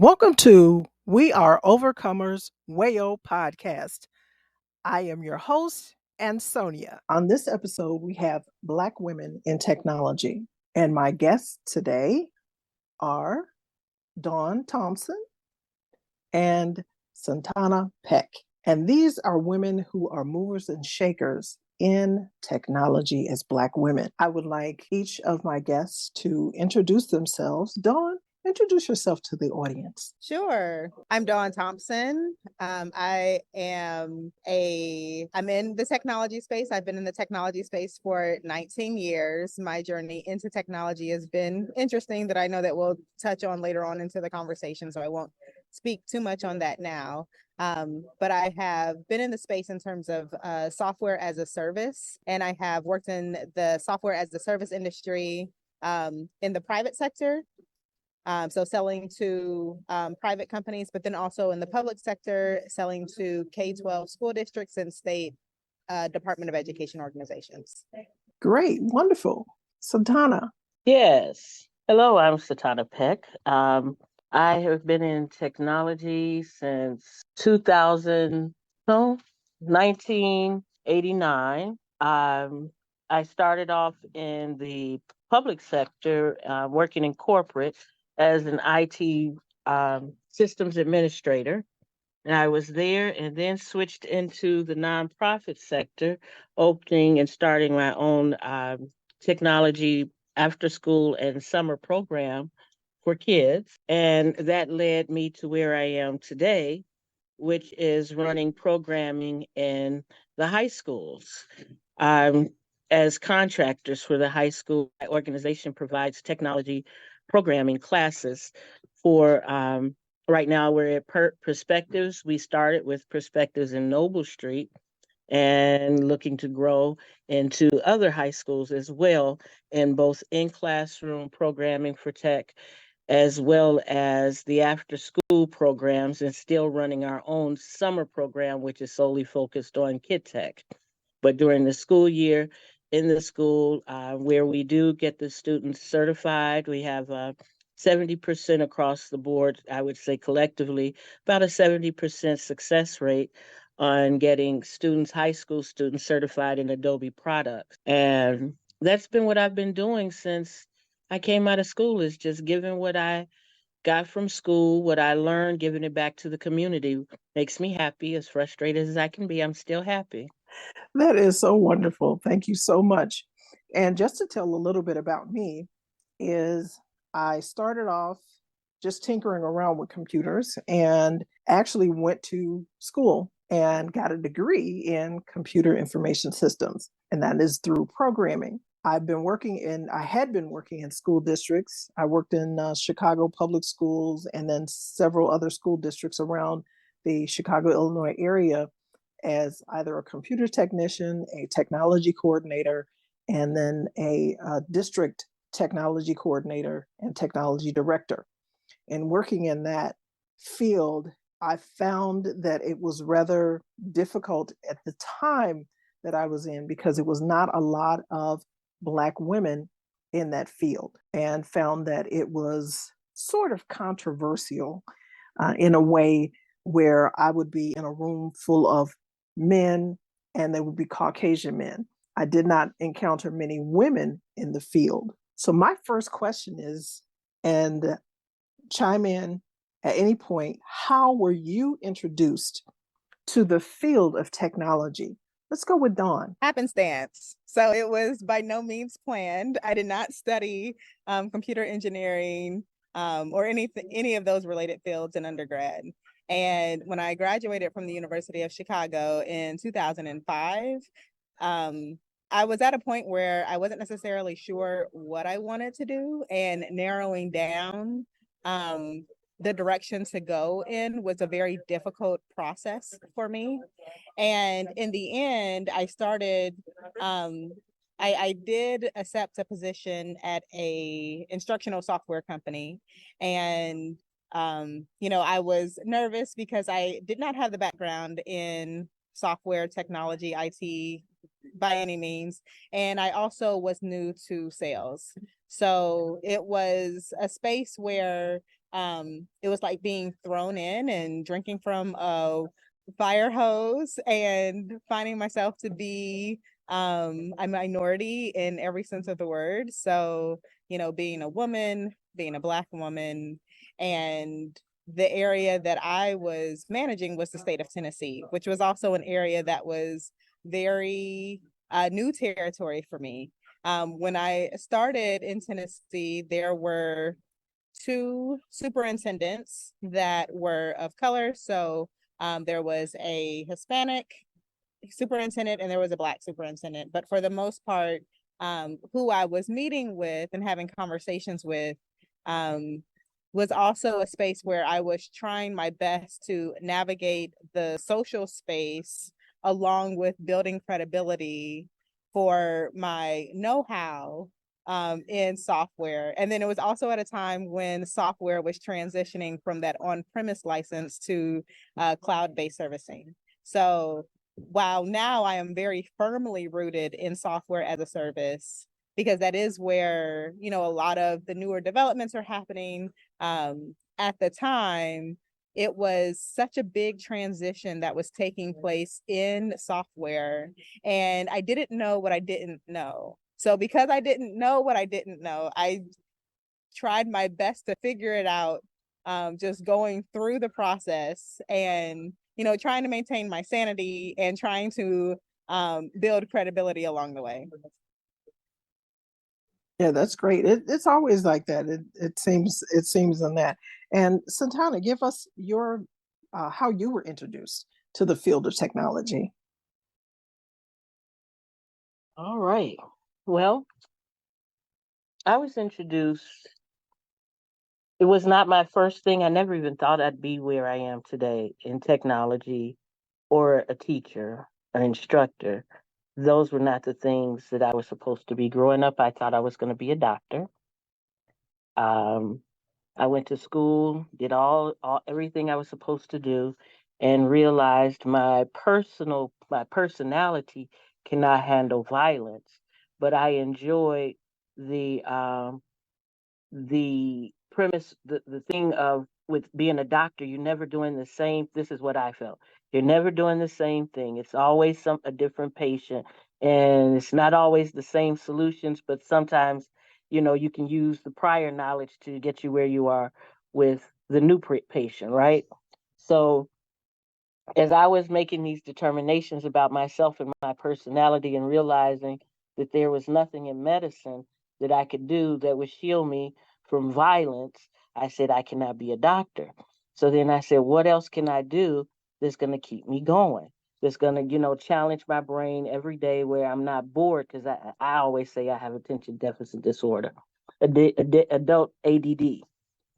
Welcome to We Are Overcomers WAO podcast. I am your host, Sonia. On this episode, we have Black women in technology. And my guests today are Dawn Thompson and Santana Peck. And these are women who are movers and shakers in technology as Black women. I would like each of my guests to introduce themselves. Dawn, introduce yourself to the audience. Sure. I'm Dawn Thompson. I'm in the technology space. I've been in the technology space for 19 years. My journey into technology has been interesting that I know that we'll touch on later on into the conversation, so I won't speak too much on that now. But I have been in the space in terms of software as a service, and I have worked in the software as a service industry in the private sector. So selling to private companies, but then also in the public sector, selling to K-12 school districts and state Department of Education organizations. Great, wonderful. Santana. Yes. Hello, I'm Santana Peck. I have been in technology since 1989. I started off in the public sector, working in corporate as an IT systems administrator. And I was there and then switched into the nonprofit sector, opening and starting my own technology after school and summer program for kids. And that led me to where I am today, which is running programming in the high schools. As contractors for the high school, my organization provides technology programming classes for right now we're at Perspectives. We started with Perspectives in Noble Street and looking to grow into other high schools as well, in both in-classroom programming for tech as well as the after-school programs, and still running our own summer program, which is solely focused on Kid Tech. But during the school year, in the school where we do get the students certified, we have 70% across the board, I would say collectively, about a 70% success rate on getting students, high school students, certified in Adobe products. And that's been what I've been doing since I came out of school, is just giving what I got from school, what I learned, giving it back to the community. Makes me happy. As frustrated as I can be, I'm still happy. That is so wonderful. Thank you so much. And just to tell a little bit about me, is I started off just tinkering around with computers and actually went to school and got a degree in computer information systems, and that is through programming. I had been working in school districts. I worked in Chicago public schools and then several other school districts around the Chicago, Illinois area as either a computer technician, a technology coordinator, and then a district technology coordinator and technology director. And working in that field, I found that it was rather difficult at the time that I was in, because it was not a lot of Black women in that field, and found that it was sort of controversial in a way where I would be in a room full of men and they would be Caucasian men. I did not encounter many women in the field. So my first question is, and chime in at any point, how were you introduced to the field of technology? Let's go with Dawn. Happenstance. So it was by no means planned. I did not study computer engineering or any of those related fields in undergrad. And when I graduated from the University of Chicago in 2005, I was at a point where I wasn't necessarily sure what I wanted to do, and narrowing down the direction to go in was a very difficult process for me. And in the end, I did accept a position at a instructional software company. And I was nervous because I did not have the background in software, technology, IT by any means. And I also was new to sales. So it was a space where it was like being thrown in and drinking from a fire hose and finding myself to be a minority in every sense of the word. So, being a woman, being a Black woman, and the area that I was managing was the state of Tennessee, which was also an area that was very new territory for me. When I started in Tennessee, there were two superintendents that were of color. So there was a Hispanic superintendent and there was a Black superintendent. But for the most part, who I was meeting with and having conversations with was also a space where I was trying my best to navigate the social space along with building credibility for my know-how in software. And then it was also at a time when software was transitioning from that on-premise license to cloud-based servicing. So while now I am very firmly rooted in software as a service, because that is where, a lot of the newer developments are happening. At the time, it was such a big transition that was taking place in software, and I didn't know what I didn't know. So because I didn't know what I didn't know, I tried my best to figure it out, just going through the process and, trying to maintain my sanity and trying to build credibility along the way. Yeah, that's great. It's always like that. It seems in that. And Santana, give us your how you were introduced to the field of technology. All right. Well, I was introduced. It was not my first thing. I never even thought I'd be where I am today in technology or a teacher or instructor. Those were not the things that I was supposed to be. Growing up, I thought I was going to be a doctor. Um, I went to school, did all everything I was supposed to do, and realized my personality cannot handle violence. But I enjoyed the premise, the thing of with being a doctor, you're never doing the same. This is what I felt. You're never doing the same thing. It's always a different patient, and it's not always the same solutions. But sometimes, you can use the prior knowledge to get you where you are with the new patient, right? So as I was making these determinations about myself and my personality and realizing that there was nothing in medicine that I could do that would shield me from violence, I said, I cannot be a doctor. So then I said, what else can I do that's going to keep me going? That's going to, challenge my brain every day where I'm not bored because I always say I have attention deficit disorder, adult ADD,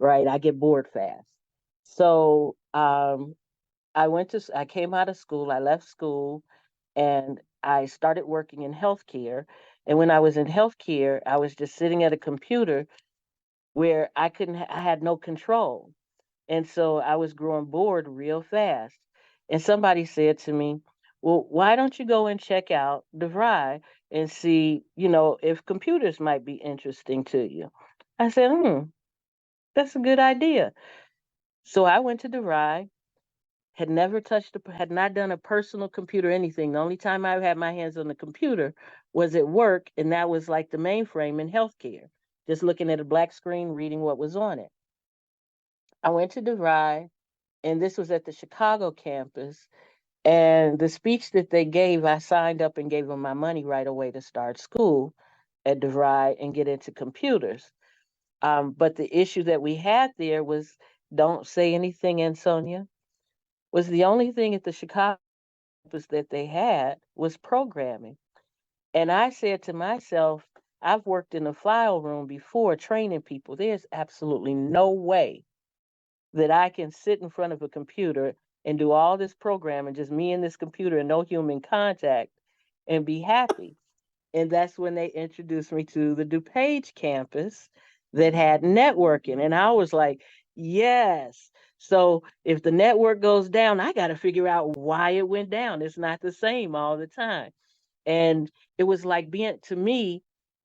right? I get bored fast. So I came out of school, I left school, and I started working in healthcare. And when I was in healthcare, I was just sitting at a computer where I had no control. And so I was growing bored real fast. And somebody said to me, well, why don't you go and check out DeVry and see, if computers might be interesting to you? I said, that's a good idea. So I went to DeVry, had not done a personal computer anything. The only time I had my hands on the computer was at work, and that was like the mainframe in healthcare, just looking at a black screen, reading what was on it. I went to DeVry, and this was at the Chicago campus. And the speech that they gave, I signed up and gave them my money right away to start school at DeVry and get into computers. But the issue that we had there was, don't say anything, Ansonia, was the only thing at the Chicago campus that they had was programming. And I said to myself, I've worked in a file room before training people. There's absolutely no way that I can sit in front of a computer and do all this programming, just me and this computer and no human contact, and be happy. And that's when they introduced me to the DuPage campus that had networking. And I was like, yes. So if the network goes down, I got to figure out why it went down. It's not the same all the time. And it was like to me,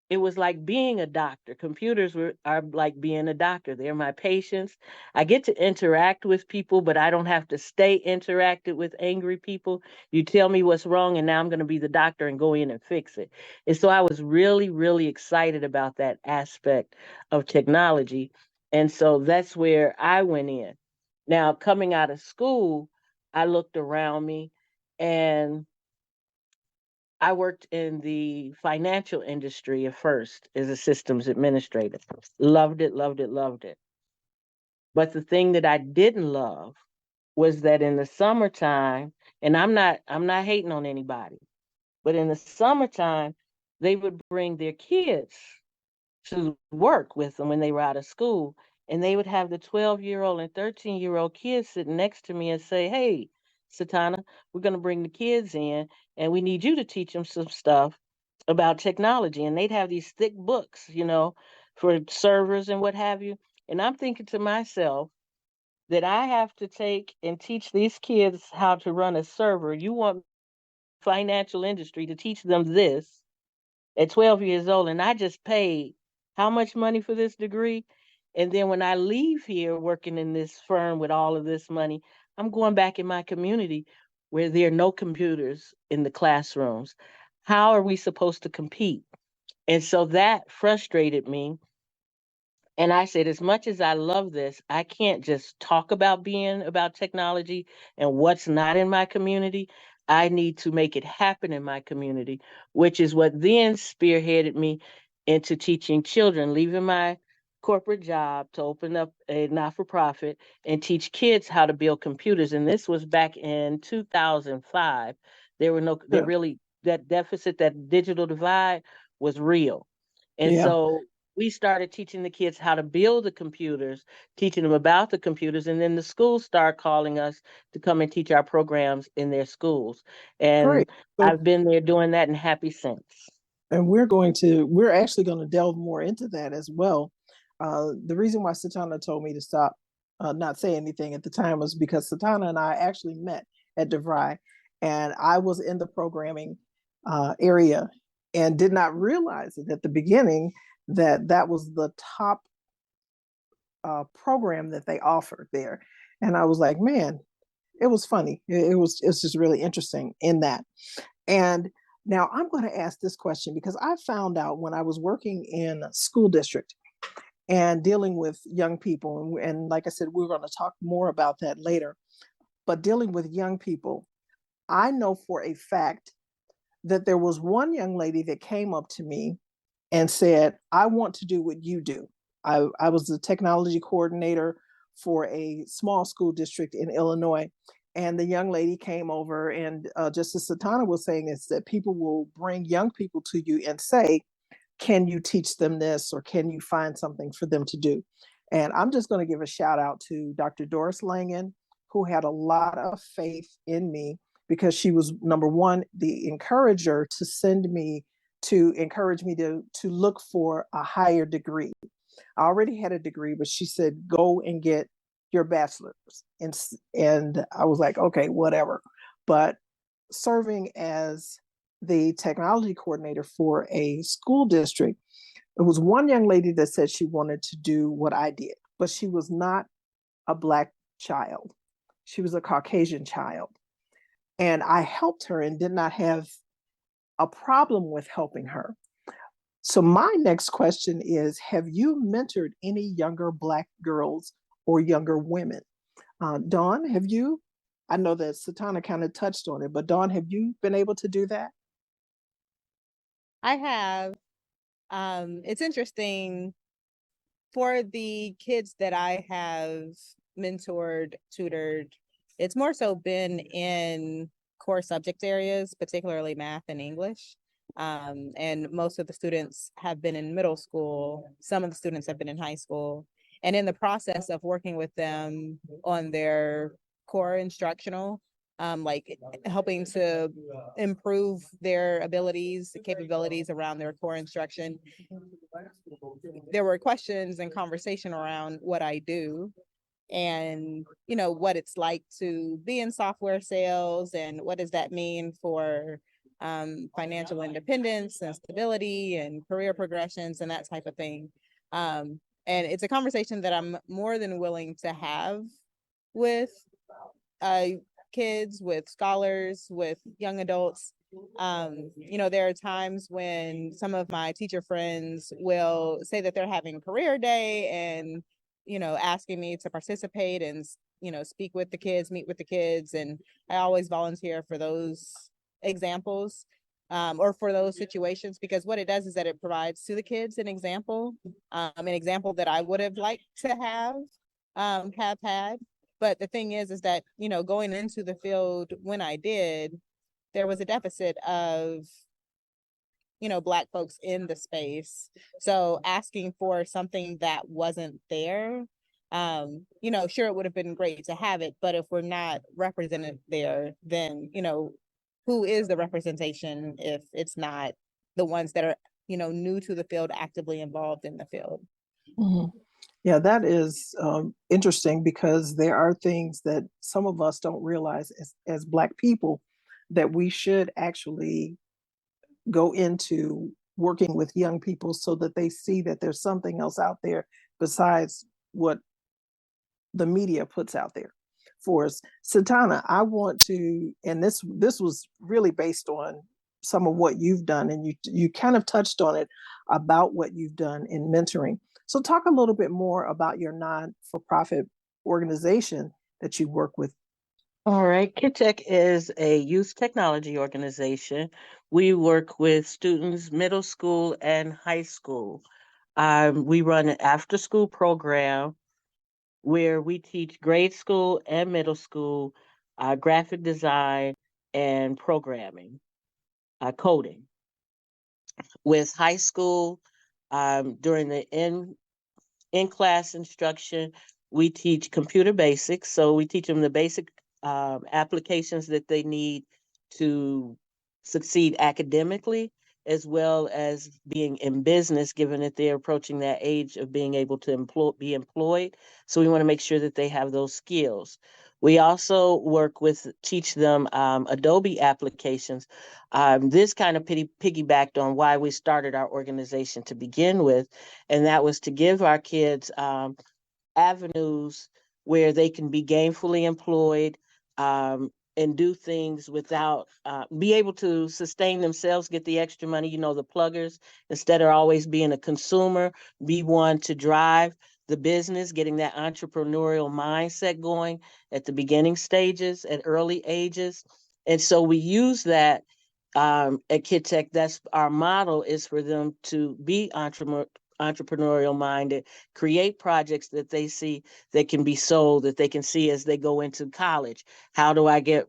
it was like being a doctor. Are like being a doctor. They're my patients. I get to interact with people, but I don't have to stay interacted with angry people. You tell me what's wrong, and now I'm going to be the doctor and go in and fix it. And so I was really, really excited about that aspect of technology. And so that's where I went in. Now, coming out of school, I looked around me, and I worked in the financial industry at first as a systems administrator. Loved it, loved it, loved it. But the thing that I didn't love was that in the summertime, and I'm not hating on anybody, but in the summertime, they would bring their kids to work with them when they were out of school. And they would have the 12-year-old and 13-year-old kids sitting next to me and say, "Hey, Satana, we're going to bring the kids in and we need you to teach them some stuff about technology." And they'd have these thick books, for servers and what have you. And I'm thinking to myself that I have to take and teach these kids how to run a server. You want financial industry to teach them this at 12 years old, and I just paid how much money for this degree? And then when I leave here working in this firm with all of this money, I'm going back in my community where there are no computers in the classrooms. How are we supposed to compete? And so that frustrated me. And I said, as much as I love this, I can't just talk about being about technology and what's not in my community. I need to make it happen in my community, which is what then spearheaded me into teaching children, leaving my corporate job to open up a not for profit and teach kids how to build computers. And this was back in 2005. There Yeah. really, that deficit, that digital divide was real. And Yeah. so we started teaching the kids how to build the computers, teaching them about the computers, and then the schools start calling us to come and teach our programs in their schools. Great. And So, I've been there doing that and happy since. and we're actually going to delve more into that as well. The reason why Satana told me to stop, not say anything at the time, was because Satana and I actually met at DeVry, and I was in the programming area and did not realize it at the beginning that that was the top program that they offered there. And I was like, man, it was funny. It's just really interesting in that. And now I'm going to ask this question because I found out when I was working in a school district and dealing with young people, and like I said, we're going to talk more about that later. But dealing with young people, I know for a fact that there was one young lady that came up to me and said, I want to do what you do. I was the technology coordinator for a small school district in Illinois. And the young lady came over, and just as Satana was saying, is that people will bring young people to you and say, can you teach them this, or can you find something for them to do? And I'm just going to give a shout out to Dr. Doris Langen, who had a lot of faith in me because she was, number one, the encourager to send me to encourage me to look for a higher degree. I already had a degree, but she said, go and get your bachelor's. And I was like, okay, whatever. But serving as the technology coordinator for a school district, there was one young lady that said she wanted to do what I did, but she was not a Black child. She was a Caucasian child. And I helped her and did not have a problem with helping her. So my next question is, have you mentored any younger Black girls or younger women? Dawn, have you? I know that Satana kind of touched on it, but Dawn, have you been able to do that? I have. It's interesting for the kids that I have mentored, tutored. It's more so been in core subject areas, particularly math and English. And most of the students have been in middle school. Some of the students have been in high school. And in the process of working with them on their core instructional, like helping to improve their abilities, capabilities around their core instruction, there were questions and conversation around what I do and what it's like to be in software sales and what does that mean for financial independence and stability and career progressions and that type of thing. And it's a conversation that I'm more than willing to have with kids, with scholars, with young adults. There are times when some of my teacher friends will say that they're having career day and, asking me to participate and, speak with the kids, meet with the kids. And I always volunteer for those examples, or for those situations, because what it does is that it provides to the kids an example that I would have liked to have had. But the thing is that, going into the field when I did, there was a deficit of, Black folks in the space. So asking for something that wasn't there, sure, it would have been great to have it, but if we're not represented there, then, who is the representation if it's not the ones that are, new to the field, actively involved in the field? Mhm. Yeah, that is interesting, because there are things that some of us don't realize as Black people, that we should actually go into working with young people so that they see that there's something else out there besides what the media puts out there for us. Satana, I want to, and this was really based on some of what you've done, and you kind of touched on it about what you've done in mentoring. So talk a little bit more about your non-for-profit organization that you work with. All right. KidTech is a youth technology organization. We work with students, middle school and high school. We run an after school program where we teach grade school and middle school graphic design and programming, coding. With high school, during the in-class instruction, we teach computer basics. So we teach them the basic applications that they need to succeed academically, as well as being in business, given that they're approaching that age of being able to be employed. So we want to make sure that they have those skills. We also teach them Adobe applications. This kind of piggybacked on why we started our organization to begin with, and that was to give our kids avenues where they can be gainfully employed, and do things without be able to sustain themselves, get the extra money. The pluggers, instead of always being a consumer, be one to drive the business, getting that entrepreneurial mindset going at the beginning stages, at early ages. And so we use that at KidTech. That's our model, is for them to be entrepreneurial minded, create projects that they see that can be sold, that they can see as they go into college. How do I get,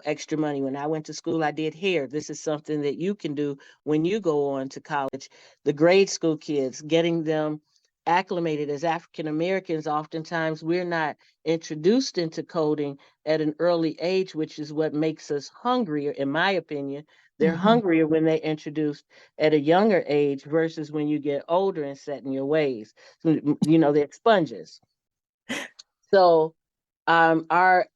extra money? When I went to school, I did hair. This is something that you can do when you go on to college. The grade school kids, getting them acclimated. As African Americans, oftentimes we're not introduced into coding at an early age, which is what makes us hungrier, in my opinion. They're hungrier when they're introduced at a younger age versus when you get older and set in your ways. So, they're sponges. So our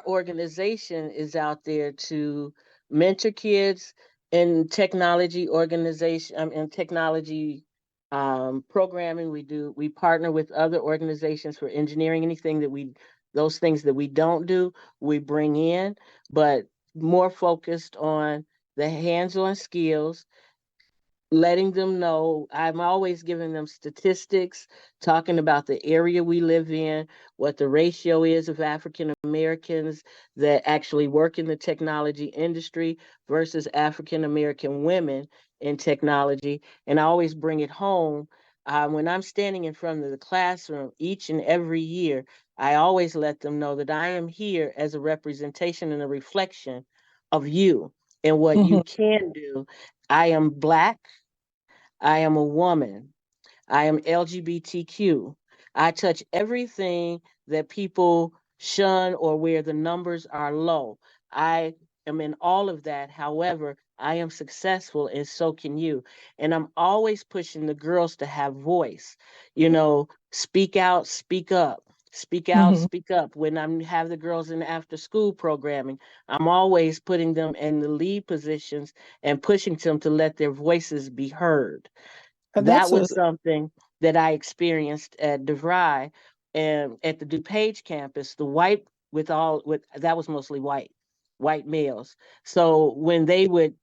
organization is out there to mentor kids in technology and technology programming. We partner with other organizations for engineering. Those things that we don't do, we bring in, but more focused on the hands-on skills, letting them know. I'm always giving them statistics, talking about the area we live in, what the ratio is of African Americans that actually work in the technology industry versus African American women in technology. And I always bring it home. When I'm standing in front of the classroom each and every year, I always let them know that I am here as a representation and a reflection of you and what you can do. I am Black. I am a woman. I am LGBTQ. I touch everything that people shun or where the numbers are low. I am in all of that. However, I am successful and so can you. And I'm always pushing the girls to have voice. Speak out, speak up. Speak out, Mhm. speak up. When I have the girls in the after school programming, I'm always putting them in the lead positions and pushing them to let their voices be heard. And That that's a was something that I experienced at DeVry and at the DuPage campus. The white with that was mostly white males. So when they would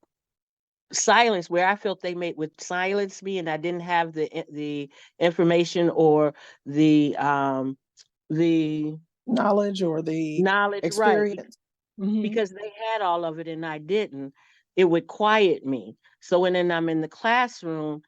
silence, where I felt they would silence me, and I didn't have the information or the knowledge or the knowledge, right? experience. Mhm. Because they had all of it and I didn't, it would quiet me. So when then I'm in the classroom,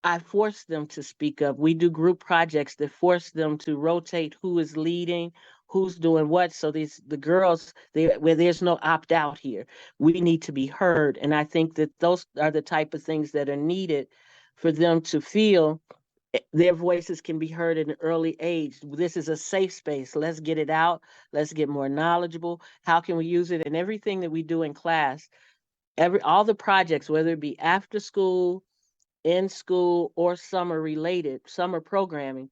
I force them to speak up. We do group projects that force them to rotate who is leading, who's doing what. So the girls, where there's no opt out here, we need to be heard. And I think that those are the type of things that are needed for them to feel their voices can be heard at an early age. This is a safe space. Let's get it out. Let's get more knowledgeable. How can we use it? And everything that we do in class, all the projects, whether it be after school, in school, or summer programming,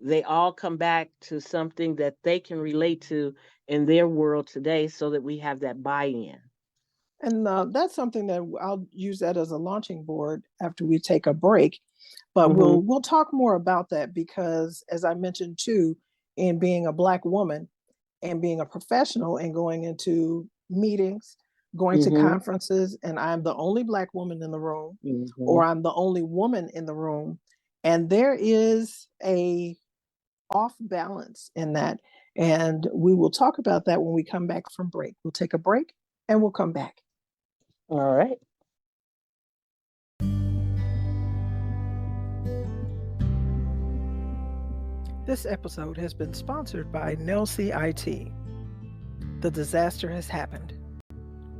they all come back to something that they can relate to in their world today so that we have that buy-in. And that's something that I'll use that as a launching board after we take a break. But Mm-hmm. we'll talk more about that because, as I mentioned too, in being a Black woman and being a professional and going into meetings, going to Mm-hmm. conferences, and I'm the only Black woman in the room, Mm-hmm. or I'm the only woman in the room, and there is a off balance in that. And we will talk about that when we come back from break. We'll take a break and we'll come back. All right. This episode has been sponsored by Nelsie IT. The disaster has happened.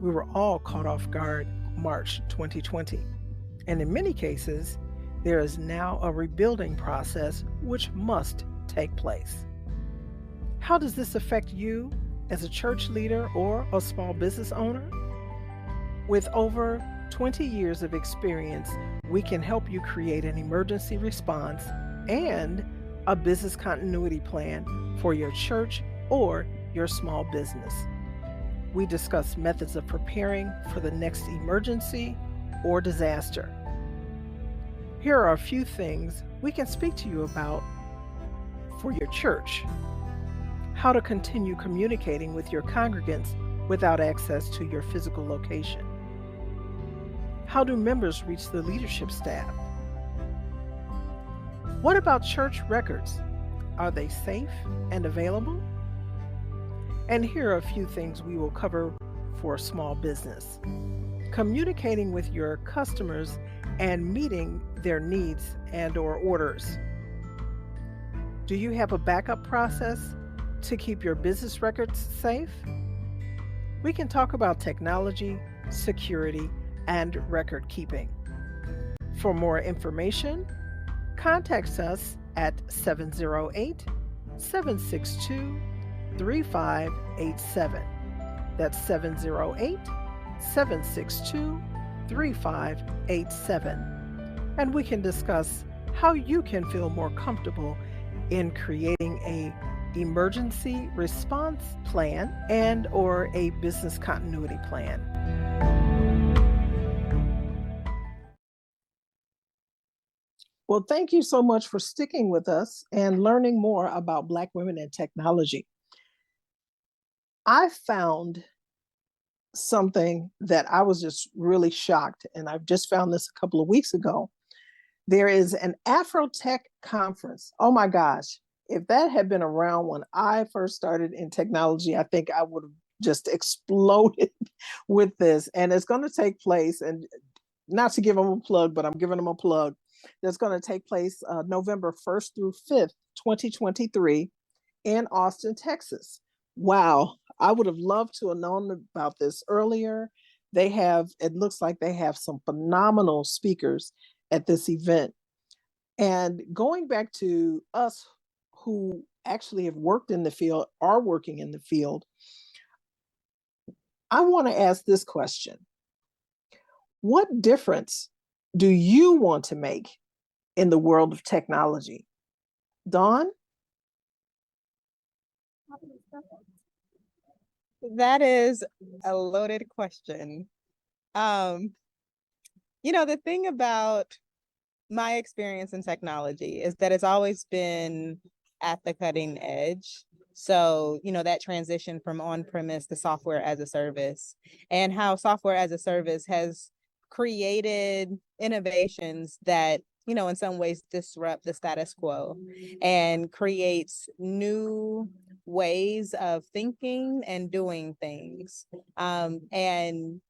We were all caught off guard March 2020. And in many cases, there is now a rebuilding process which must take place. How does this affect you as a church leader or a small business owner? With over 20 years of experience, we can help you create an emergency response and a business continuity plan for your church or your small business. We discuss methods of preparing for the next emergency or disaster. Here are a few things we can speak to you about for your church. How to continue communicating with your congregants without access to your physical location. How do members reach the leadership staff? What about church records? Are they safe and available? And here are a few things we will cover for small business. Communicating with your customers and meeting their needs and/or orders. Do you have a backup process to keep your business records safe? We can talk about technology, security, and record keeping. For more information, contact us at 708-762-3587. That's 708-762-3587. And we can discuss how you can feel more comfortable in creating a emergency response plan and or a business continuity plan. Well, thank you so much for sticking with us and learning more about Black women in technology. I found something that I was just really shocked, and I've just found this a couple of weeks ago. There is an Afrotech conference. Oh my gosh, if that had been around when I first started in technology, I think I would have just exploded with this. And it's going to take place, and not to give them a plug, but I'm giving them a plug. That's going to take place November 1st through 5th, 2023 in Austin, Texas. Wow, I would have loved to have known about this earlier. It looks like they have some phenomenal speakers at this event. And going back to us who actually have worked in the field, are working in the field, I want to ask this question. What difference do you want to make in the world of technology? Dawn? That is a loaded question. Um, the thing about my experience in technology is that it's always been at the cutting edge. So, that transition from on-premise to software as a service, and how software as a service has created innovations that, in some ways disrupt the status quo and creates new ways of thinking and doing things, and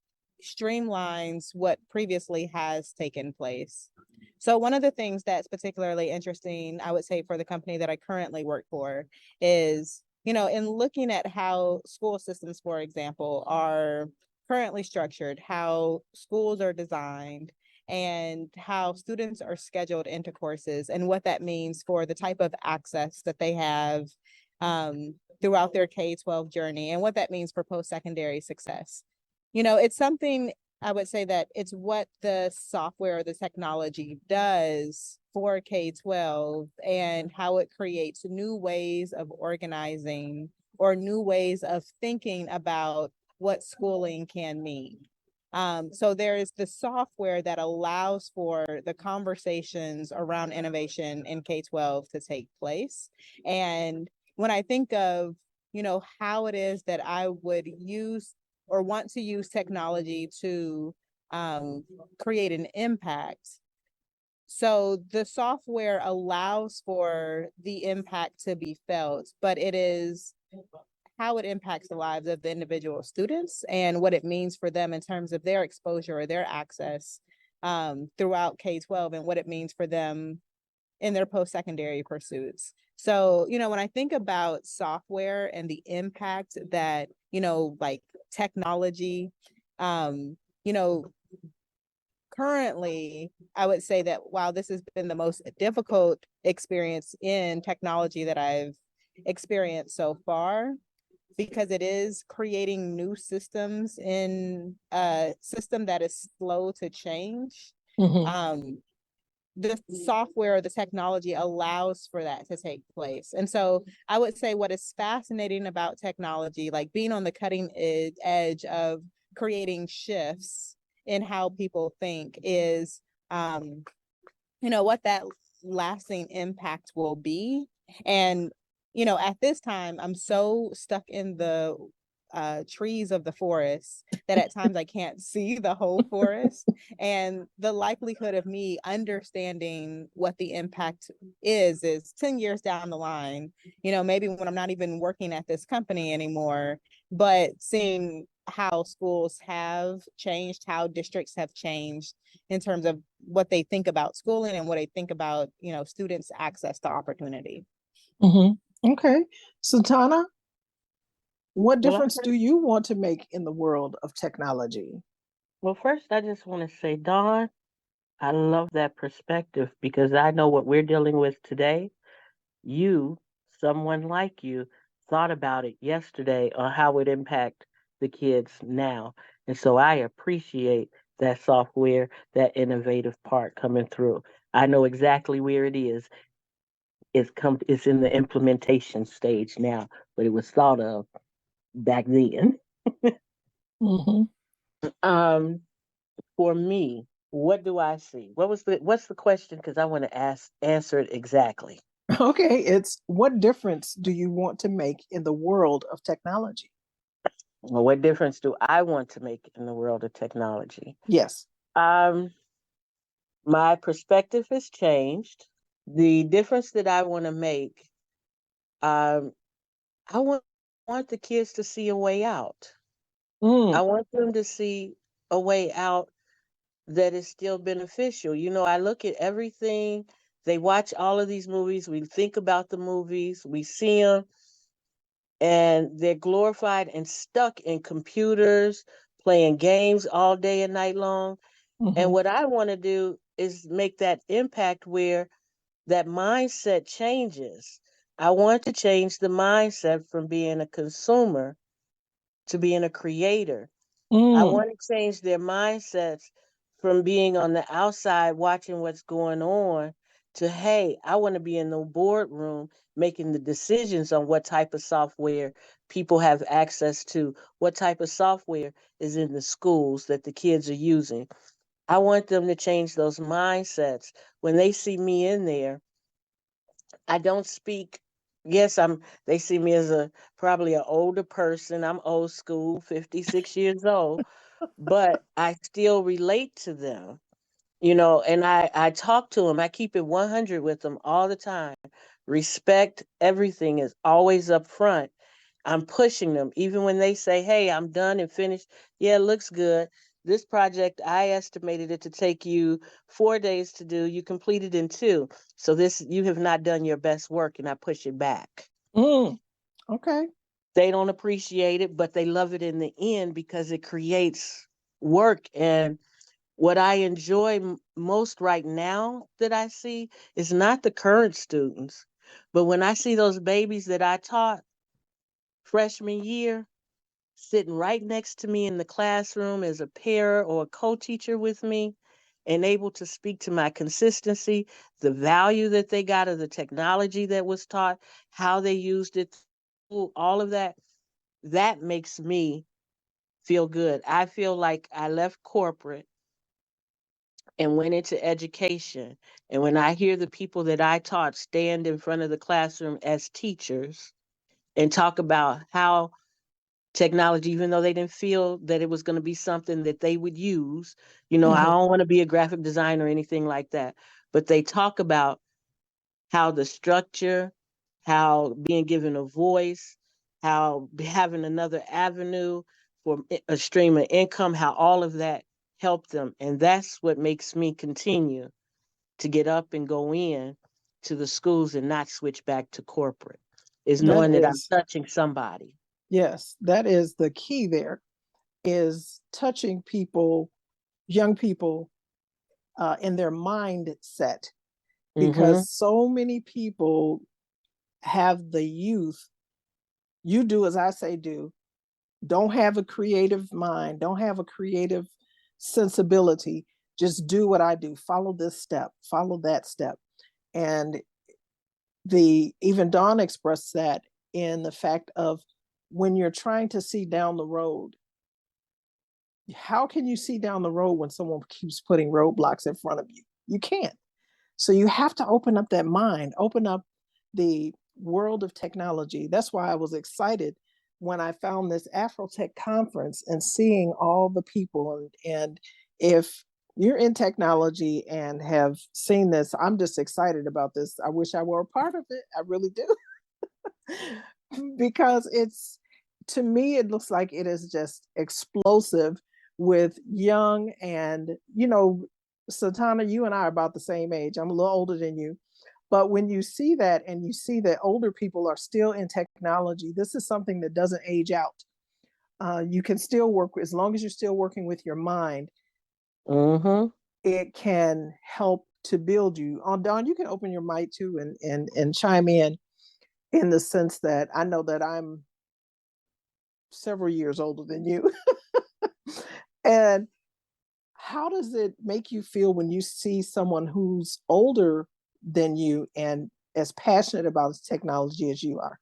streamlines what previously has taken place. So one of the things that's particularly interesting, I would say, for the company that I currently work for is, in looking at how school systems, for example, are currently structured, how schools are designed, and how students are scheduled into courses, and what that means for the type of access that they have throughout their K-12 journey, and what that means for post-secondary success. It's something, I would say, that it's what the software or the technology does for K-12 and how it creates new ways of organizing or new ways of thinking about what schooling can mean. So there is the software that allows for the conversations around innovation in K-12 to take place. And when I think of, how it is that I would use or want to use technology to create an impact. So the software allows for the impact to be felt, but it is how it impacts the lives of the individual students and what it means for them in terms of their exposure or their access throughout K-12, and what it means for them in their post-secondary pursuits. So, when I think about software and the impact that, like technology, um, you know, currently, I would say that while this has been the most difficult experience in technology that I've experienced so far, because it is creating new systems in a system that is slow to change. Mm-hmm. The software or the technology allows for that to take place. And so I would say what is fascinating about technology, like being on the cutting edge of creating shifts in how people think, is, what that lasting impact will be. And, at this time, I'm so stuck in the trees of the forest that at times I can't see the whole forest. And the likelihood of me understanding what the impact is 10 years down the line, maybe when I'm not even working at this company anymore, but seeing how schools have changed, how districts have changed in terms of what they think about schooling and what they think about, students' access to opportunity. Mm-hmm. Okay. So Tana, what Well, difference do you want to make in the world of technology? well, first, I just want to say, Dawn, I love that perspective because I know what we're dealing with today. You, someone like you, thought about it yesterday on how it impact the kids now. And so I appreciate that software, that innovative part coming through. I know exactly where it is. It's in the implementation stage now, but it was thought of back then. Mm-hmm. Um, for me, what do I see? What's the question? Because I want to answer it exactly. Okay, it's what difference do you want to make in the world of technology? Well, what difference do I want to make in the world of technology? Yes. Um, my perspective has changed. The difference that I want to make, um, I want the kids to see a way out. I Mm. want them to see a way out that is still beneficial. I look at everything. They watch all of these movies. We think about the movies. We see them, and they're glorified and stuck in computers, playing games all day and night long. And Mm-hmm. what I want to do is make that impact where that mindset changes. I want to change the mindset from being a consumer to being a creator. I Mm. want to change their mindsets from being on the outside watching what's going on to, hey, I want to be in the boardroom making the decisions on what type of software people have access to, what type of software is in the schools that the kids are using. I want them to change those mindsets. When they see me in there, I don't speak. Yes, they see me as probably an older person. I'm old school, 56 years old, but I still relate to them, and I talk to them. I keep it 100 with them all the time. Respect, everything is always up front. I'm pushing them, even when they say, hey, I'm done and finished. Yeah, it looks good. This project, I estimated it to take you 4 days to do. You completed in 2. So you have not done your best work, and I push it back. Okay. They don't appreciate it, but they love it in the end because it creates work. And what I enjoy most right now that I see is not the current students, but when I see those babies that I taught freshman year sitting right next to me in the classroom as a pair or a co-teacher with me and able to speak to my consistency, the value that they got of the technology that was taught, how they used it, all of that, that makes me feel good. I feel like I left corporate and went into education. And when I hear the people that I taught stand in front of the classroom as teachers and talk about how technology, even though they didn't feel that it was going to be something that they would use, I don't want to be a graphic designer or anything like that, but they talk about how the structure, how being given a voice, how having another avenue for a stream of income, how all of that helped them. And that's what makes me continue to get up and go in to the schools and not switch back to corporate, is That knowing that I'm is, touching somebody. yes, that is the key there, is touching people, young people, in their mindset, Mm-hmm. because so many people have the youth, you do as I say do, don't have a creative mind, don't have a creative sensibility, just do what I do, follow this step, follow that step. And even Dawn expressed that in the fact of, when you're trying to see down the road, how can you see down the road when someone keeps putting roadblocks in front of you? You can't. So you have to open up that mind, open up the world of technology. That's why I was excited when I found this Afrotech conference and seeing all the people. And if you're in technology and have seen this, I'm just excited about this. I wish I were a part of it. I really do. Because to me, it looks like it is just explosive with young, and Satana, you and I are about the same age. I'm a little older than you. But when you see that, and you see that older people are still in technology, this is something that doesn't age out. You can still work, as long as you're still working with your mind, Mm-hmm. it can help to build you. Dawn, you can open your mic too and chime in the sense that I know that I'm several years older than you. And how does it make you feel when you see someone who's older than you and as passionate about technology as you are?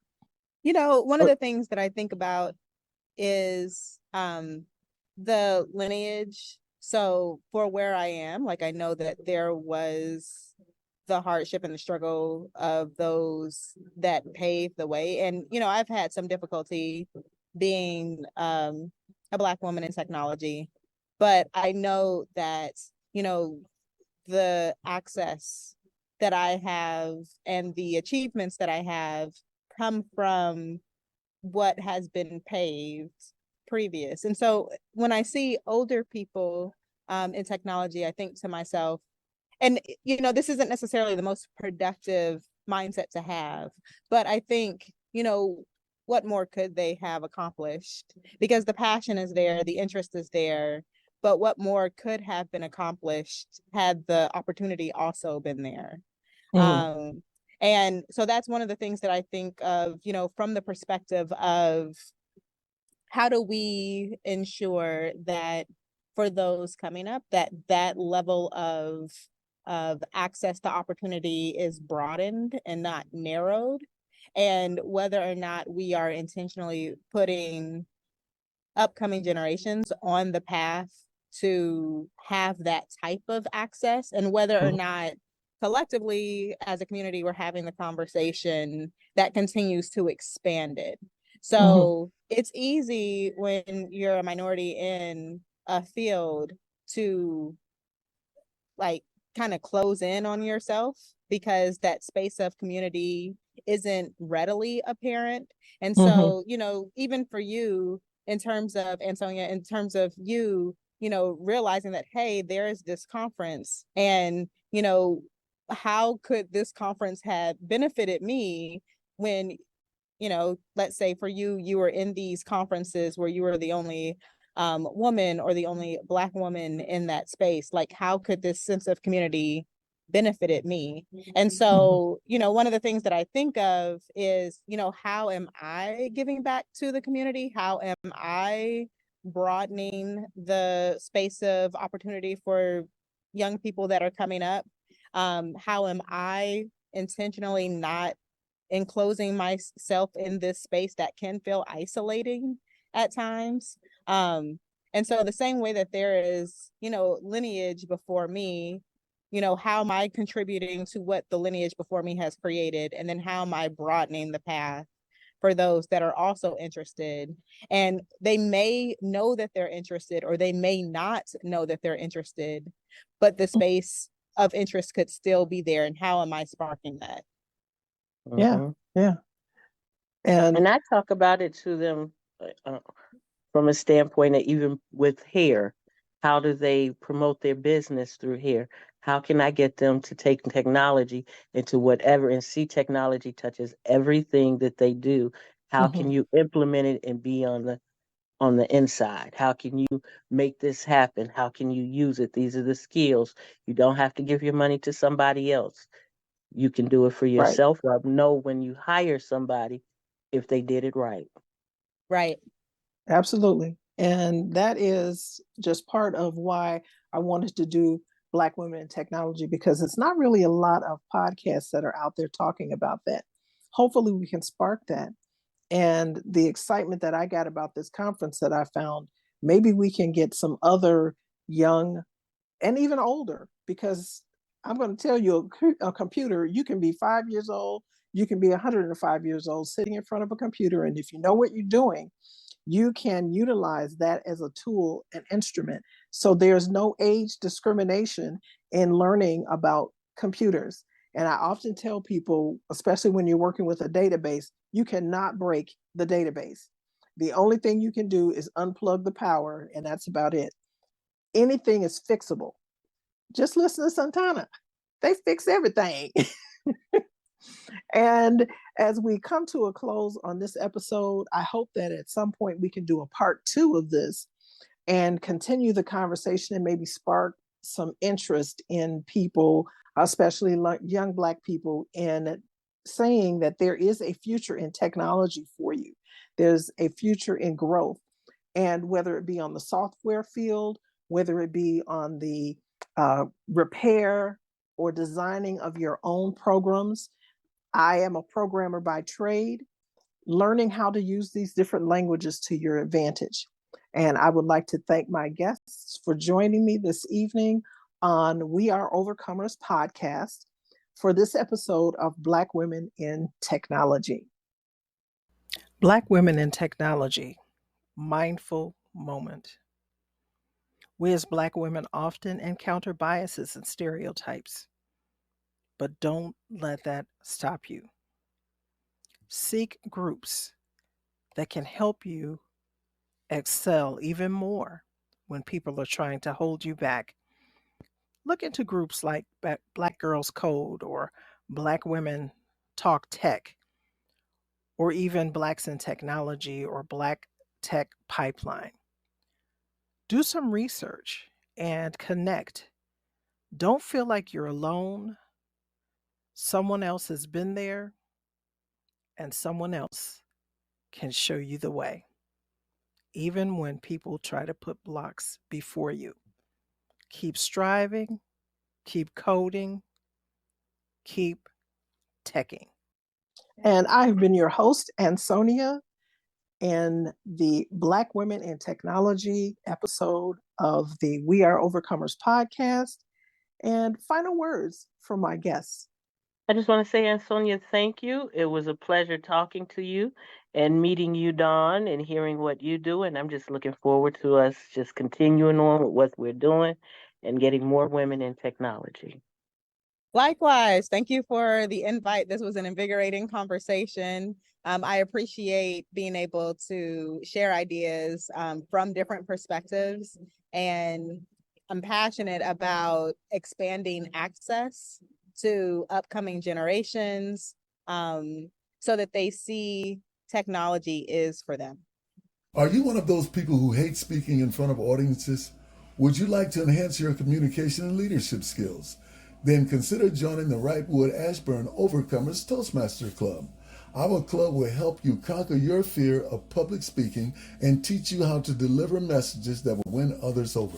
One of the things that I think about is the lineage. So for where I am, like, I know that there was the hardship and the struggle of those that paved the way. And, I've had some difficulty being a Black woman in technology, but I know that, the access that I have and the achievements that I have come from what has been paved previous. And so when I see older people in technology, I think to myself, and this isn't necessarily the most productive mindset to have, but I think, what more could they have accomplished? Because the passion is there, the interest is there, but what more could have been accomplished had the opportunity also been there? Um, and so that's one of the things that I think of, from the perspective of, how do we ensure that for those coming up, that level of of access to opportunity is broadened and not narrowed, and whether or not we are intentionally putting upcoming generations on the path to have that type of access, and whether or not collectively as a community we're having the conversation that continues to expand it. So it's easy when you're a minority in a field to like kind of close in on yourself because that space of community isn't readily apparent. And so, you know, even for you, in terms of Antonia, in terms of you, you know, realizing that, hey, there is this conference, and, you know, how could this conference have benefited me when, you know, let's say for you, you were in these conferences where you were the only woman or the only Black woman in that space. Like, how could this sense of community benefited me? And so, you know, one of the things that I think of is, you know, how am I giving back to the community? How am I broadening the space of opportunity for young people that are coming up? How am I intentionally not enclosing myself in this space that can feel isolating at times? And so the same way that there is, you know, lineage before me, you know, how am I contributing to what the lineage before me has created? And then how am I broadening the path for those that are also interested? And they may know that they're interested, or they may not know that they're interested, but the space of interest could still be there. And how am I sparking that? Yeah, yeah. And I talk about it to them from a standpoint that even with hair, how do they promote their business through hair? How can I get them to take technology into whatever, and see technology touches everything that they do? How can you implement it and be on the inside? How can you make this happen? How can you use it? These are the skills. You don't have to give your money to somebody else. You can do it for Right. yourself, or know when you hire somebody if they did it right. Right. Absolutely. And that is just part of why I wanted to do Black Women in Technology, because it's not really a lot of podcasts that are out there talking about that. Hopefully, we can spark that. And the excitement that I got about this conference that I found, maybe we can get some other young and even older, because I'm going to tell you, a computer, you can be 5 years old, you can be 105 years old sitting in front of a computer. And if you know what you're doing, you can utilize that as a tool and instrument. So there's no age discrimination in learning about computers. And I often tell people, especially when you're working with a database, you cannot break the database. The only thing you can do is unplug the power, and that's about it. Anything is fixable. Just listen to Santana. They fix everything. And as we come to a close on this episode, I hope that at some point we can do a part 2 of this and continue the conversation and maybe spark some interest in people, especially young Black people, in saying that there is a future in technology for you. There's a future in growth. And whether it be on the software field, whether it be on the repair or designing of your own programs. I am a programmer by trade, learning how to use these different languages to your advantage. And I would like to thank my guests for joining me this evening on We Are Overcomers podcast for this episode of Black Women in Technology. Black Women in Technology, mindful moment. We as Black women often encounter biases and stereotypes, but don't let that stop you. Seek groups that can help you excel even more when people are trying to hold you back. Look into groups like Black Girls Code or Black Women Talk Tech, or even Blacks in Technology or Black Tech Pipeline. Do some research and connect. Don't feel like you're alone. Someone else has been there, and someone else can show you the way, even when people try to put blocks before you. Keep striving, keep coding, keep teching. And I've been your host, Ansonia, in the Black Women in Technology episode of the We Are Overcomers podcast. And final words from my guests. I just want to say, Ansonia, thank you. It was a pleasure talking to you and meeting you, Dawn, and hearing what you do. And I'm just looking forward to us just continuing on with what we're doing and getting more women in technology. Likewise, thank you for the invite. This was an invigorating conversation. I appreciate being able to share ideas from different perspectives, and I'm passionate about expanding access to upcoming generations so that they see technology is for them. Are you one of those people who hate speaking in front of audiences? Would you like to enhance your communication and leadership skills? Then consider joining the Wrightwood-Ashburn Overcomers Toastmasters Club. Our club will help you conquer your fear of public speaking and teach you how to deliver messages that will win others over.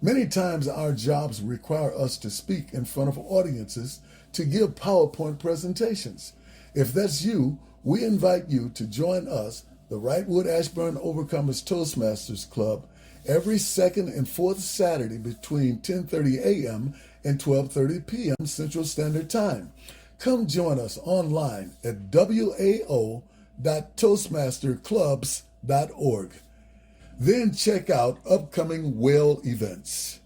Many times our jobs require us to speak in front of audiences to give PowerPoint presentations. If that's you, we invite you to join us, the Wrightwood-Ashburn Overcomers Toastmasters Club, every second and fourth Saturday between 10:30 a.m. and 12:30 p.m. Central Standard Time. Come join us online at WAO.toastmasterclubs.org. Then check out upcoming WAO events.